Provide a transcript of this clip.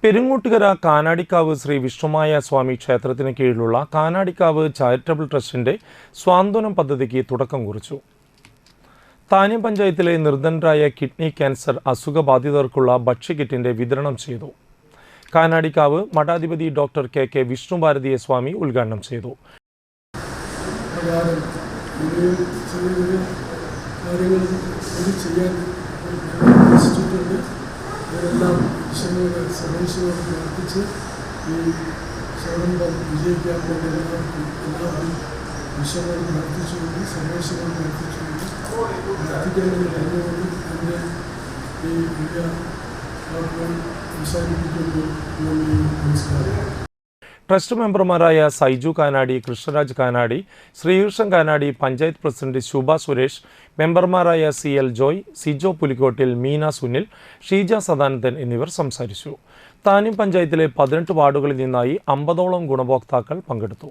പെരുങ്ങോട്ടുകര കാനാടിക്കാവ് ശ്രീ വിഷ്ണുമായ സ്വാമി ക്ഷേത്രത്തിന് കീഴിലുള്ള കാനാടിക്കാവ് ചാരിറ്റബിൾ ട്രസ്റ്റിന്റെ സ്വാന്തനം പദ്ധതിക്ക് തുടക്കം കുറിച്ചു. താന്യം പഞ്ചായത്തിലെ നിർധനരായ കിഡ്നി ക്യാൻസർ അസുഖബാധിതർക്കുള്ള ഭക്ഷ്യകിറ്റിന്റെ വിതരണം ചെയ്തു. കാനാടിക്കാവ് മഠാധിപതി ഡോക്ടർ കെ വിഷ്ണുഭാരതിയെ സ്വാമി ഉദ്ഘാടനം ചെയ്തു. ഇവരെല്ലാം ഈശ്വരനോട് സർവേശ്വരോട് പ്രാർത്ഥിച്ച് ഈ സംരംഭം വിജയിക്കാൻ വേണ്ടി എല്ലാവരും ഈശ്വരനോട് പ്രാർത്ഥിച്ചുകൊണ്ട് സർവേശ്വരോട് പ്രാർത്ഥിച്ചുകൊണ്ട് പ്രാർത്ഥിക്കുന്നതിന് പറഞ്ഞുകൊണ്ട് എൻ്റെ ഈ വലിയ വാക്കുകൾ അവസാനിപ്പിക്കുന്നു. നന്ദി, നമസ്കാരം. ട്രസ്റ്റ് മെമ്പർമാരായ സൈജു കാനാടി, കൃഷ്ണരാജ് കാനാടി, ശ്രീകൃഷ്ണൻ കാനാടി, പഞ്ചായത്ത് പ്രസിഡന്റ് ശുഭ സുരേഷ്, മെമ്പർമാരായ CL ജോയ്, സിജോ പുലിക്കോട്ടിൽ, മീന സുനിൽ, ഷീജ സദാനന്ദൻ എന്നിവർ സംസാരിച്ചു. താന്യം പഞ്ചായത്തിലെ 18 വാർഡുകളിൽ നിന്നായി 50ഓളം ഗുണഭോക്താക്കൾ പങ്കെടുത്തു.